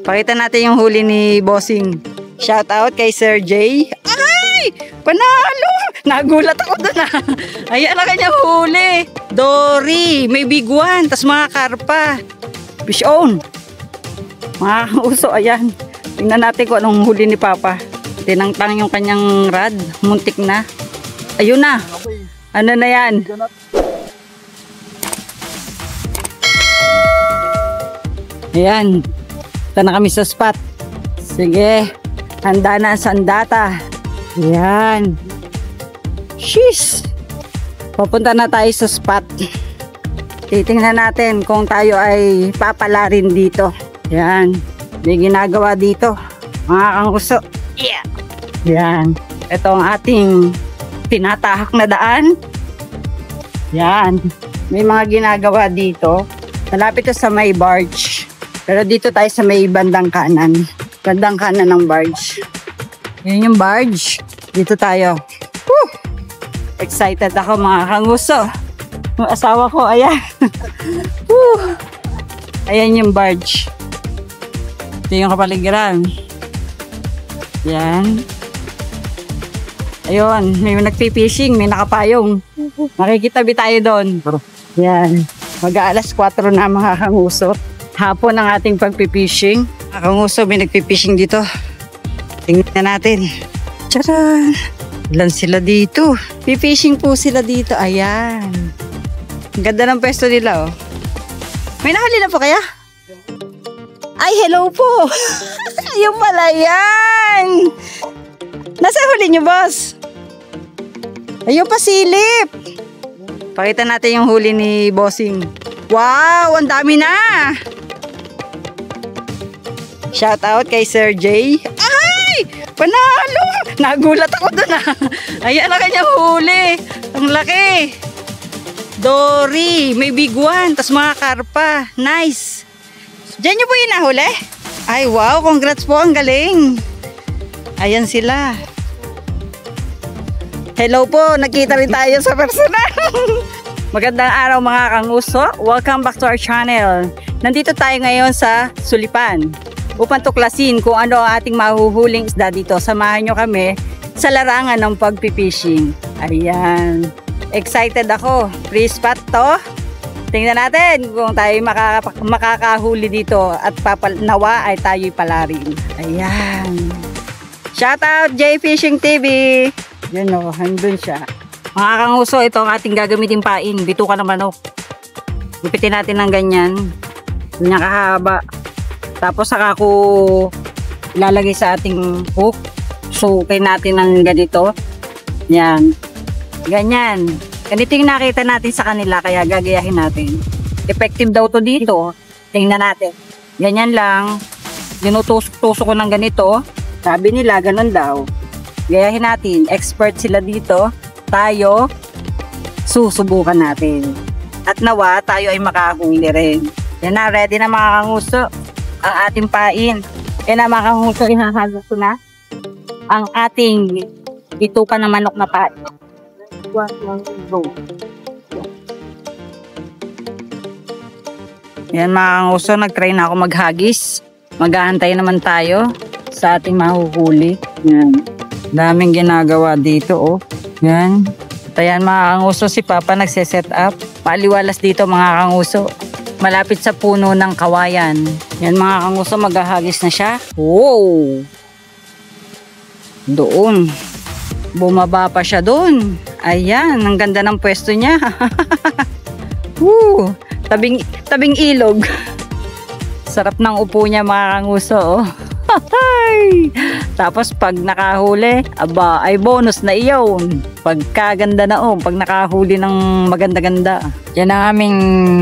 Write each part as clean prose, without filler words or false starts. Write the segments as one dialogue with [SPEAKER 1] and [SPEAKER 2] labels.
[SPEAKER 1] Pakita natin yung huli ni Bossing. Shout out kay Sir J. Ay! Panalo! Nagulat ako doon ah. Ayan na kanyang huli. Dory, may big one. Tas mga karpa. Fish on. Mga uso, ayan. Tingnan natin kung anong huli ni Papa. Tinangtang yung kanyang rod. Muntik na. Ayun na. Ano na yan? Ayan. Ito na kami sa spot. Sige. Handa na ang sandata. Ayan. Sheesh. Papunta na tayo sa spot. Titingnan natin kung tayo ay papala rin dito. Ayan. May ginagawa dito. Mga kanguso. Yeah. Ayan. Ito ang ating tinatahak na daan. Ayan. May mga ginagawa dito. Malapit to sa may barge. Pero dito tayo sa may bandang kanan. Bandang kanan ng barge. Yan yung barge. Dito tayo. Woo! Excited ako mga kanguso. Yung asawa ko, ayan. Woo! Ayan yung barge. Ito yung kapaligiran. Yan. Ayun, may nagpipishing, may nakapayong. Makikitabi tayo doon. Yan. Mag-aalas 4 na mga kanguso. Hapon ang ating pagpipishing. Kanguso, may nagpipishing dito. Tingnan natin. Tcharan! Ilan sila dito? Pipishing po sila dito. Ayan. Ang ganda ng pwesto nila, oh. May nakali na po kaya? Ay, hello po! Ayun pala yan! Nasa huli niyo, boss? Ayun pa, silip! Pakita natin yung huli ni Bossing. Wow! Ang dami na! Shout out kay Sir J. Ay! Panalo! Nagulat ako doon ah. Ayan na kanyang huli. Ang laki. Dory, may big one. Tas mga karpa. Nice. Diyan nyo po yung nahuli? Ay wow, congrats po. Ang galing. Ayan sila. Hello po. Nakita rin tayo sa personal. Magandang araw mga kanguso. Welcome back to our channel. Nandito tayo ngayon sa Sulipan upang tuklasin kung ano ang ating mahuhuling isda dito. Samahan nyo kami sa larangan ng pagpipishing. Ayan. Excited ako. Free spot to. Tingnan natin kung tayo makakahuli dito at nawa ay tayo'y palarin. Ayan. Shout out J Fishing TV. Yan o, handun siya. Mga kanguso, ito ang ating gagamitin pain. Bituka ng manok. Gupitin natin ng ganyan. Ganyan kahaba. Tapos saka ko ilalagay sa ating hook. Sukin natin ng ganito. Yan. Ganyan. Ganito yung nakita natin sa kanila kaya gagayahin natin. Effective daw to dito. Tingnan natin. Ganyan lang. Dinutusok ko ng ganito. Sabi nila ganun daw. Gayahin natin. Expert sila dito. Tayo susubukan natin. At nawa tayo ay makahuli rin. Yan na. Ready na mga kanguso. Ang ating pain. Yan na mga kanguso. Inahagas ko na ang ating bituka ng manok na pain. Yan mga kanguso, nag-try na ako maghagis. Maghahantay naman tayo sa ating mahuhuli. Yan. Daming ginagawa dito, oh. Yan. Ayan mga kanguso, si Papa nagse-set up. Paaliwalas dito mga kanguso. Malapit sa puno ng kawayan. Yan mga kanguso, maghahagis na siya. Wow! Doon. Bumaba pa siya doon. Ayan, ang ganda ng pwesto niya. Woo! Tabing ilog. Sarap ng upo niya mga kanguso, oh. Tapos pag nakahuli, aba, ay bonus na iyon. Pagkaganda na pag nakahuli ng maganda-ganda. Yan ang aming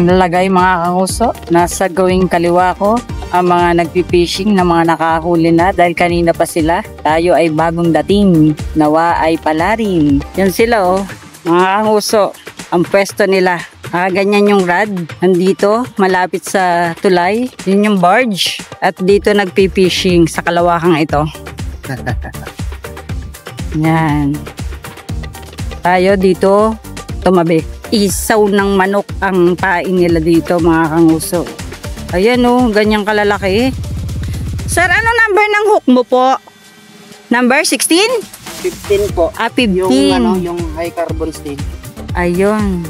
[SPEAKER 1] lalagay mga kanguso. Nasa gawing kaliwa ko ang mga nagpipishing na mga nakahuli na dahil kanina pa sila. Tayo ay bagong dating. Nawa ay palarin. Yan sila mga kanguso. Ang pwesto nila. Ganyan yung rod. Nandito, malapit sa tulay. Yun yung barge. At dito nagpipishing sa kalawakang ito. Yan. Tayo dito tumabi. isaw ng manok ang pain nila dito mga kanguso. Ayan oh, ganyang kalalaki. Sir, ano number ng hook mo po? Number 16?
[SPEAKER 2] 15 po.
[SPEAKER 1] 15.
[SPEAKER 2] Yung high carbon steel.
[SPEAKER 1] Ayun.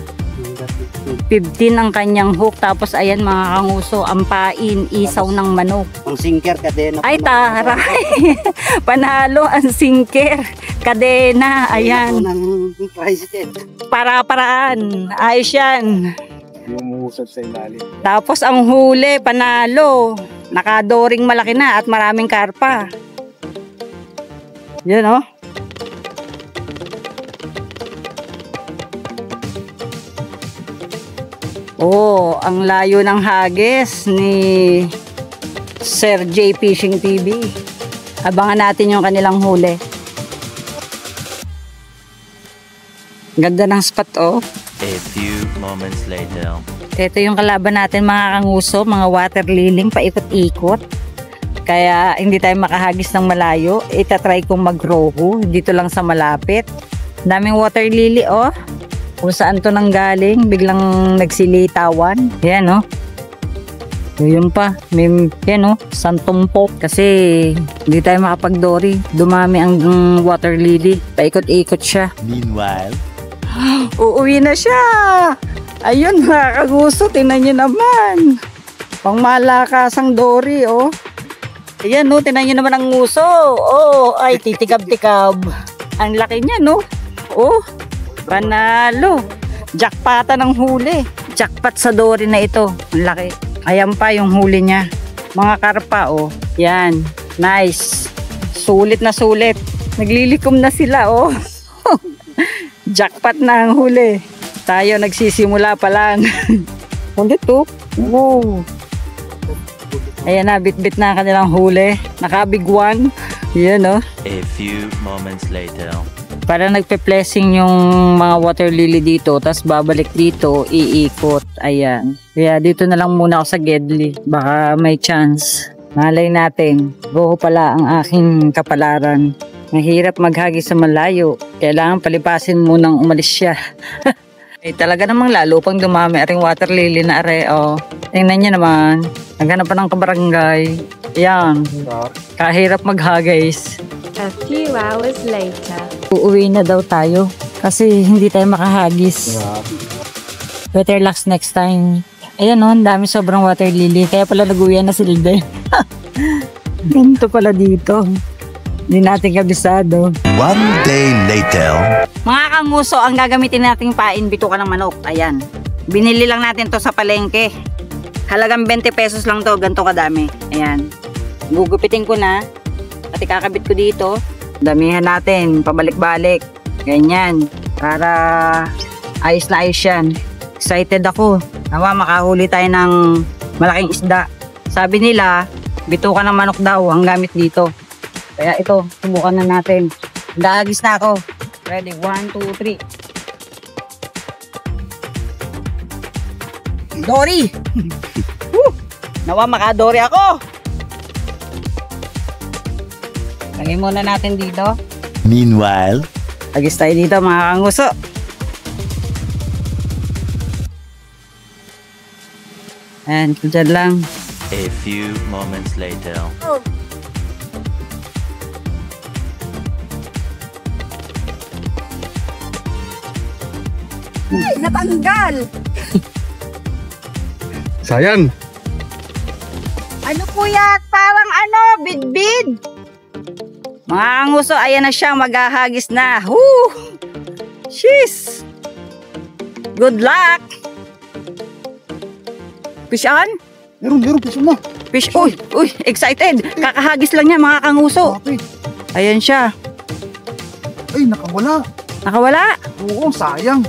[SPEAKER 1] 15 ang kanyang hook. Tapos ayan mga kanguso, ang pain, isaw ng manok.
[SPEAKER 2] Ang sinker, kadena.
[SPEAKER 1] Ay taray. Panalo ang sinker. Kadena. Ayan.
[SPEAKER 2] Ng price din.
[SPEAKER 1] Para-paraan. Ayos yan.
[SPEAKER 2] Umuusap sa ilalim.
[SPEAKER 1] Tapos ang huli, panalo. Nakadoring malaki na at maraming karpa. Yan oh. Oh, ang layo ng hagis ni Sir J Fishing TV. Abangan natin yung kanilang huli. Ganda ng spot oh.
[SPEAKER 3] A few moments later.
[SPEAKER 1] Ito yung kalaban natin mga kanguso, mga water liling, paikot-ikot. Kaya hindi tayo makahagis ng malayo. Itatry kong mag-rohu dito lang sa malapit. Daming water lily oh. Kung saan to nanggaling, biglang nagsilitawan. Yan oh. Yun pa, may yan oh, santumpok. Kasi hindi tayo makapag-dory. Dumami ang water lily. Paikot-ikot siya.
[SPEAKER 3] Meanwhile,
[SPEAKER 1] Uuwi na siya. Ayun mga kaguso, tingnan nyo naman. Pang malakasang dory oh. Ayan oh, tingnan nyo naman ang nguso. Oh, ay titikab-tikab. Ang laki niya no. Oh, panalo. Jackpata ng huli. Jackpot sa dory na ito. Ang laki. Ayan pa yung huli niya. Mga karpa oh. Yan. Nice. Sulit na sulit. Naglilikom na sila oh. Jackpot na ang huli. Tayo nagsisimula pa lang. Ulit to. Wow. Ayan na, bit-bit na kanilang huli. Nakabig one. Yan oh.
[SPEAKER 3] a few moments later.
[SPEAKER 1] Para nagpe-blessing yung mga water lily dito, tapos babalik dito, iikot. Ayan. Kaya dito na lang muna ako sa Gedli. Baka may chance. Malay natin. Buho pala ang aking kapalaran. Mahirap maghagis sa malayo. Kailangan palipasin munang umalis siya. Eh, talaga namang lalo pang dumami aring water lily na are. Oh. Tingnan niyo naman. Naghanap pa ng kabarangay. Ayan. Kahirap maghagis.
[SPEAKER 4] A few hours later.
[SPEAKER 1] Uuwi na daw tayo kasi hindi tayo makahagis. Better luck next time. Ayan oh, ang dami sobrang water lily. Kaya pala nag-uwi na sila din. Ganito pala dito. Hindi natin kabisado.
[SPEAKER 3] One day later.
[SPEAKER 1] Mga kanguso, ang gagamitin nating pain, bituka ng manok. Ayan. Binili lang natin to sa palengke. Halagang 20 pesos lang to. Ganito kadami. Ayan. Gugupitin ko na. At ikakabit ko dito. Damihan natin. Pabalik-balik. Ganyan. Para ayos na ayos yan. Excited ako. Nawa makahuli tayo ng malaking isda. Sabi nila, bituka ng manok daw ang gamit dito. Kaya ito, subukan na natin. Dahagis na ako. Ready? 1, 2, 3. Dory! Nawa makadori ako! Lagay muna natin dito.
[SPEAKER 3] Meanwhile,
[SPEAKER 1] Agis tayo dito mga kanguso. Ayan, dyan lang.
[SPEAKER 3] a few moments later.
[SPEAKER 1] Ay, natanggal!
[SPEAKER 2] Sayang.
[SPEAKER 1] Ano po yan? Parang ano, bidbid. Mga kanguso, ayan na siya, maghahagis na. Woo! Sheesh! Good luck! Fish on?
[SPEAKER 2] Meron, piso na.
[SPEAKER 1] Fish, uy, excited. Kakahagis lang niya mga kanguso.
[SPEAKER 2] Okay.
[SPEAKER 1] Ayan siya.
[SPEAKER 2] Ay, nakawala.
[SPEAKER 1] Nakawala.
[SPEAKER 2] Oo, sayang.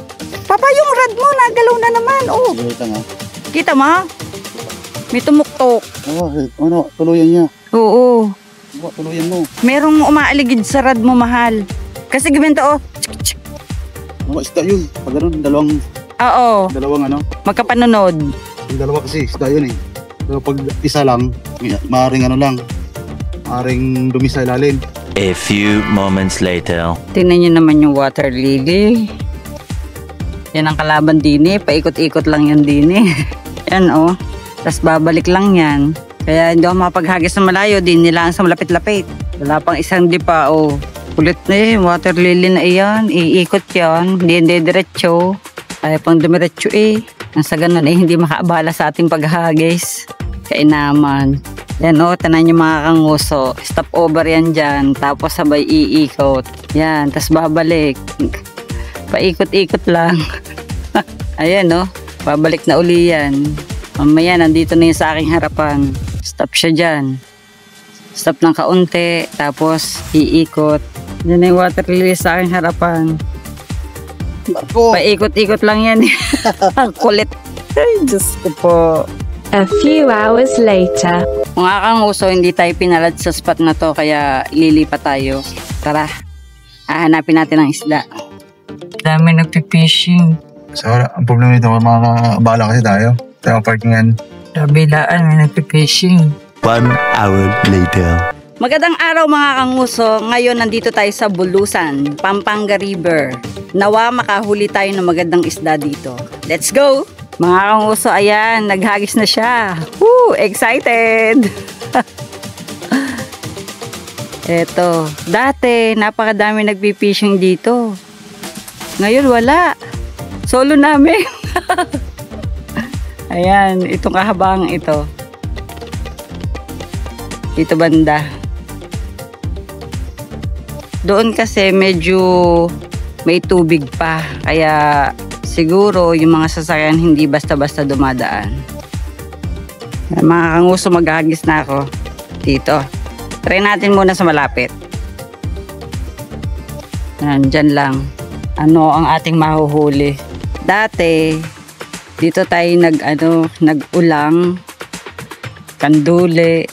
[SPEAKER 1] Papa, yung rad mo, nagalaw na naman. Oh,
[SPEAKER 2] Ito nga.
[SPEAKER 1] kita mo? May tumuktok.
[SPEAKER 2] Oo, tuluyan niya.
[SPEAKER 1] Oo.
[SPEAKER 2] Tuluyan mo.
[SPEAKER 1] Merong umaaligid sa rad mo, mahal. Kasi gawin to, oh.
[SPEAKER 2] Mga isda yun. Pag ganun, dalawang ano.
[SPEAKER 1] Magkapanunod.
[SPEAKER 2] Yung dalawa kasi isda yun eh. Pero pag isa lang, maaaring ano lang. Maaaring dumi sa ilalim.
[SPEAKER 3] A few moments later.
[SPEAKER 1] Tingnan nyo naman yung water lily. Yan ang kalaban din eh. Paikot-ikot lang yan din eh. Yan oh. Tapos babalik lang yan. Kaya hindi ako mapaghagis na malayo. Din nila sa malapit-lapit. Wala pang isang dipa oh. Kulit na eh. Water lily na iyan. Iikot yan. Hindi diretso. Ayaw pang dumiretso eh. Ang sa ganun eh. Hindi makaabala sa ating paghagis. Kainaman. Yan o, tanan yung mga kanguso. Stop over yan dyan. Tapos sabay iikot. Yan, tas babalik. Paikot-ikot lang. Ayan o, babalik na uli yan. Mamaya, nandito na yun sa aking harapan. Stop siya dyan. Stop ng kaunti. Tapos iikot. Yan na yung water lily sa aking harapan. Paikot-ikot lang yan. Ang kulit. Ay, Diyos ko po.
[SPEAKER 4] A few hours later.
[SPEAKER 1] Mga kanguso, hindi tayo pinalad sa spot na to, kaya ililipat tayo. Tara, hahanapin natin ang isda. Dami nagpipishing.
[SPEAKER 2] So, ang problema dito, mga bala kasi tayo. Tayo parkingan.
[SPEAKER 1] Kabilaan, may nagpipishing.
[SPEAKER 3] 1 hour later.
[SPEAKER 1] Magandang araw mga kanguso. Ngayon nandito tayo sa Bulusan, Pampanga River. Nawa makahuli tayo ng magandang isda dito. Let's go! Mga kanguso, ayan, naghagis na siya. Woo! Excited! Eto, dati, napakadami nagpipishing dito. Ngayon, wala. Solo namin. Ayan, itong kahabang ito. Dito banda. Doon kasi medyo may tubig pa. Kaya siguro yung mga sasakyan hindi basta-basta dumadaan. Mga kanguso, maghagis na ako dito. Try natin muna sa malapit. Dyan lang. Ano ang ating mahuhuli? Dati, dito tayo nag-ulang, kanduli.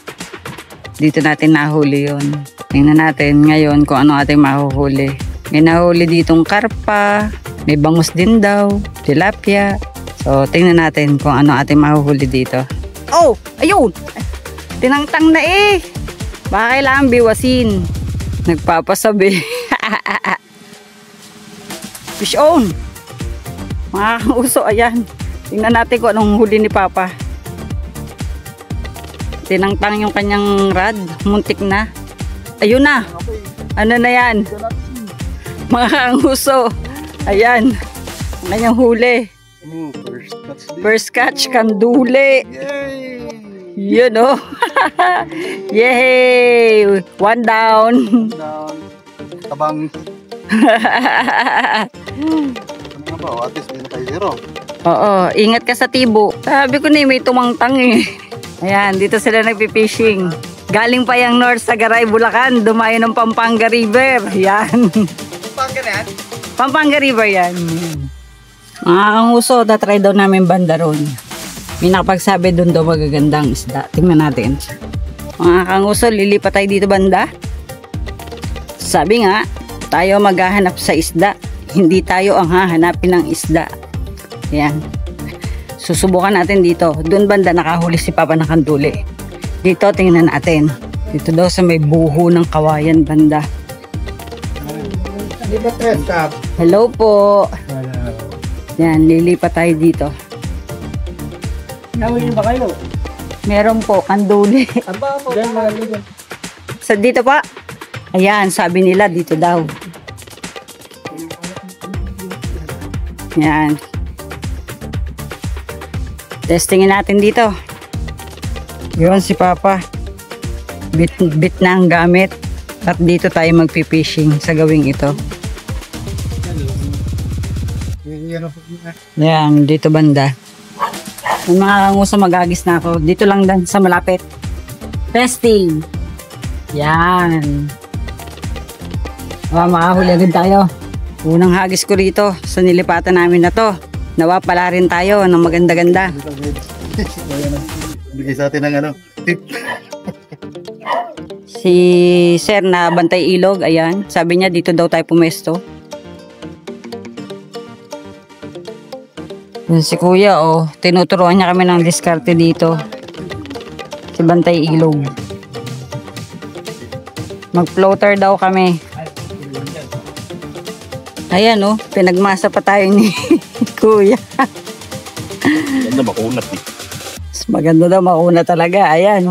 [SPEAKER 1] Dito natin nahuli yun. Tingnan natin ngayon kung ano ating mahuhuli. May nahuli ditong karpa. May bangus din daw, tilapia. So, tingnan natin kung ano ating mahuhuli dito. Oh, ayun! Tinangtang na eh! Baka kailangan biwasin. Nagpapasabi. Fish on! Mga kanguso, ayan. Tingnan natin kung anong huli ni Papa. Tinangtang yung kanyang rod. Muntik na. Ayun na! Ano na yan? Mga kanguso. Ayan, ang kanyang huli. First catch, kanduli.
[SPEAKER 2] Yay!
[SPEAKER 1] Yun o. Yay! One down.
[SPEAKER 2] Tabang. Ano ba? At least may tayo zero.
[SPEAKER 1] Oo, ingat ka sa tibo. Sabi ko na may tumangtang eh. Ayan, dito sila nagpipishing. Galing pa yung north sa Garay, Bulacan. Dumayo ng Pampanga River. Yan.
[SPEAKER 2] Pampanga na yan?
[SPEAKER 1] Pampanga River yan. Mga kanguso, tatry daw namin banda ron. May nakapagsabi doon daw magagandang isda. Tingnan natin. Mga kanguso, lilipat tayo dito banda. Sabi nga, tayo maghahanap sa isda. Hindi tayo ang hahanapin ng isda. Yan. Susubukan natin dito. Doon banda nakahuli si Papa ng kanduli. Dito tingnan natin. Dito daw sa may buho ng kawayan banda. Hello po. Yan, lilipat tayo dito.
[SPEAKER 5] Nawin ba kayo?
[SPEAKER 1] Meron po, kanduli.
[SPEAKER 5] Aba po. Diyan mga ligan.
[SPEAKER 1] Sa dito pa. Ayan, sabi nila dito daw. Yan. Testingin natin dito. Yun si Papa. Bit na ang gamit. At dito tayo magpipishing sa gawing ito. Yan, dito banda. Yung mga kanguso, magagis na ako. Dito lang dan sa malapit. Testing. Yan. Makahuli agad tayo. Unang hagis ko rito sa nilipatan namin na to. Nawa pala rin tayo ng maganda-ganda.
[SPEAKER 2] Bigay sa atin ng ano, tip.
[SPEAKER 1] Si Sir na Bantay Ilog, ayan. Sabi niya dito daw tayo pumesto. Yan si Kuya, oh. Tinuturuan niya kami ng diskarte dito. Si Bantay Ilog. Mag-floater daw kami. Ayan, oh. Pinagmasa pa tayo ni Kuya.
[SPEAKER 2] Ganda makunat eh.
[SPEAKER 1] Maganda daw, mauna talaga. Ayan.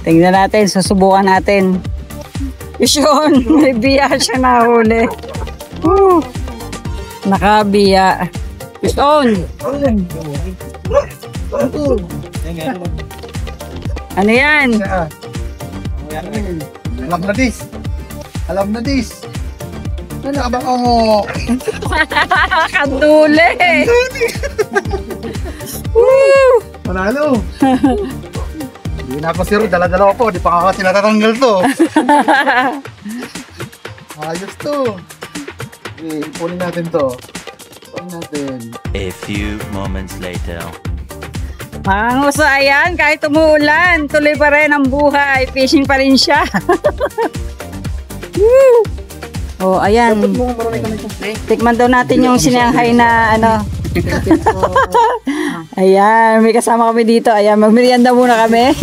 [SPEAKER 1] Tingnan natin, susubukan natin. Yun, may biya siya nahuli. Nakabiya. Yun. Ano yan?
[SPEAKER 2] Alam na dis. Alam na dis. Ano ka ba ako?
[SPEAKER 1] Kaduli.
[SPEAKER 2] Panalo. Hindi na ako sir, dala-dala ko. Di pa nga kasi natatanggal to. Ayos to. Okay, punin natin to. Punin natin.
[SPEAKER 3] A few moments later.
[SPEAKER 1] Mga nguso, ayan, kahit umuulan, tuloy pa rin ang buhay. Fishing pa rin siya. Oh, ayan. Tikman daw natin yung sinanghay na ano. Ayan, may kasama kami dito. Ayan, magmerienda muna kami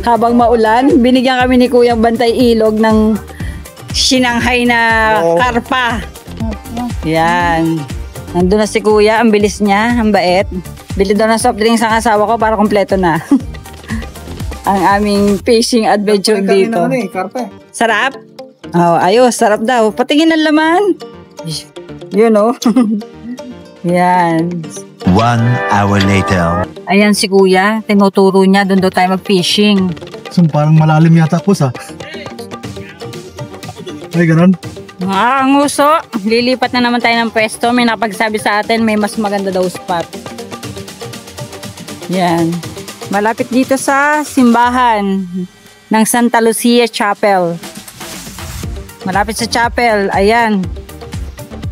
[SPEAKER 1] habang maulan. Binigyan kami ni Kuyang Bantay Ilog ng sinanghay na karpa. Ayan. Nandun na si Kuya, ang bilis niya, ang bait. Bili daw ng soft drinks ang asawa ko para kompleto na. Ang aming fishing adventure dito. Sarap? Oh, ayos, sarap daw. Patingin ng laman. Yun oh. Yan.
[SPEAKER 3] 1 hour later.
[SPEAKER 1] Ayan si Kuya, tinuturo niya, doon daw tayo mag-fishing.
[SPEAKER 2] So, parang malalim yata po sa. Ay, ganun.
[SPEAKER 1] Mga kanguso, lilipat na naman tayo ng pwesto. May napagsabi sa atin, may mas maganda daw spot. Yan. Malapit dito sa simbahan ng Santa Lucia Chapel. Malapit sa chapel, ayan.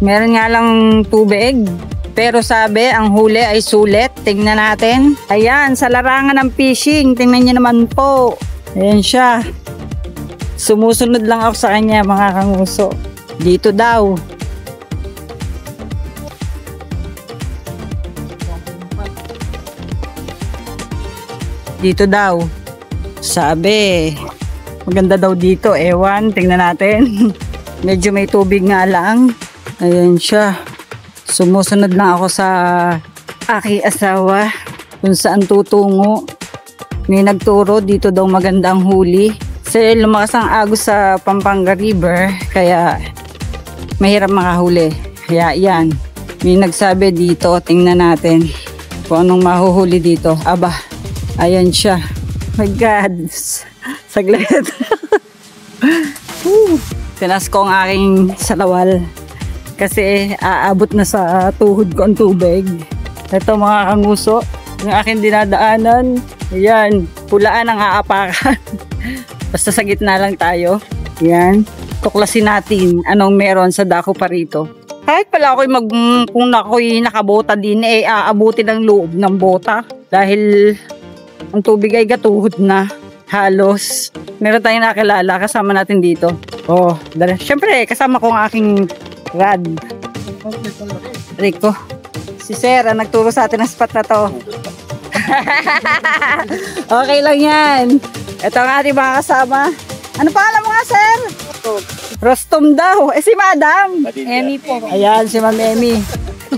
[SPEAKER 1] Meron nga lang tubig. Pero sabi, ang huli ay sulit. Tingnan natin. Ayan, sa larangan ng fishing. Tingnan niyo naman po. Ayan siya. Sumusunod lang ako sa kanya, mga kanguso. Dito daw. Dito daw. Sabi, maganda daw dito. Ewan, tingnan natin. Medyo may tubig nga lang. Ayan siya. Sumusunod lang ako sa aking asawa kung saan tutungo. May nagturo dito daw magandang huli. Kasi lumakas ang agos sa Pampanga River, kaya mahirap makahuli. Kaya yan, may nagsabi dito, tingnan natin kung anong mahuhuli dito. Aba, ayan siya. My God, saglit. Tinas ko ang aking salawal kasi aabot na sa tuhod ko ang tubig. Ito mga kanguso, yung aking dinadaanan, ayan, pulaan ang aapakan. Basta sa gitna lang tayo. Yan. Tuklasin natin anong meron sa dako pa rito. Kahit pala kung ako'y nakabota din, aabutin ang loob ng bota. Dahil ang tubig ay gatuhod na. Halos. Meron tayong nakilala kasama natin dito. Oh, syempre kasama ko ang aking rad. Rico. Si Sarah nagturo sa atin ang spot na to. Okay lang yan. Ito ang ating mga kasama. Ano pangalan mo nga, sir? Rostom daw. Si Madam. Emmy po. Ayan, si Ma'am Emmy.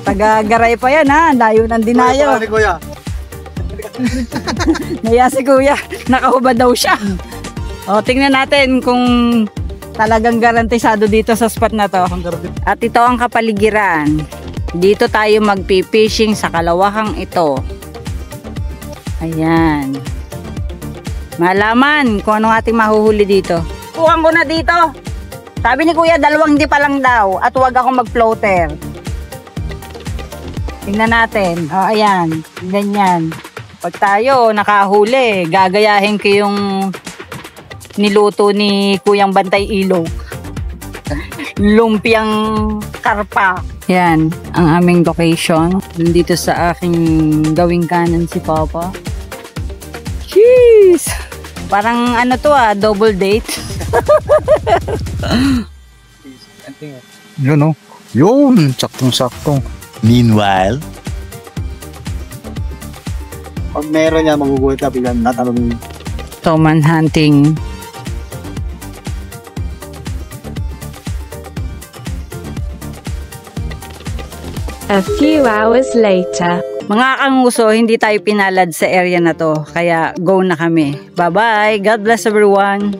[SPEAKER 1] Taga-garay pa yan, ha? Layo ng dinayo.
[SPEAKER 2] Kuya.
[SPEAKER 1] Naya si Kuya. Nakahubad daw siya. O, tingnan natin kung talagang garantisado dito sa spot na to. At ito ang kapaligiran. Dito tayo magpipishing sa kalawakang ito. Ayan. Malaman kung anong ating mahuhuli dito. Tuwang ko na dito. Sabi ni Kuya, 2 hindi pa lang daw. At huwag akong mag-floater. Tingnan natin. O, ayan. Ganyan. Pag tayo nakahuli, gagayahin ko yung niluto ni Kuyang Bantay Ilog. Lumpiang karpa. Yan. Ang aming location. Nandito sa aking gawing kanan si Papa. Jeez! Parang ano to double date.
[SPEAKER 2] Yun, oh. Yun, saktong-saktong.
[SPEAKER 3] Meanwhile,
[SPEAKER 2] Pag meron yan, magugulit ka, bigyan natanong.
[SPEAKER 1] Toman hunting.
[SPEAKER 4] A few hours later.
[SPEAKER 1] Mga kanguso, hindi tayo pinalad sa area na to, kaya go na kami. Bye-bye! God bless everyone!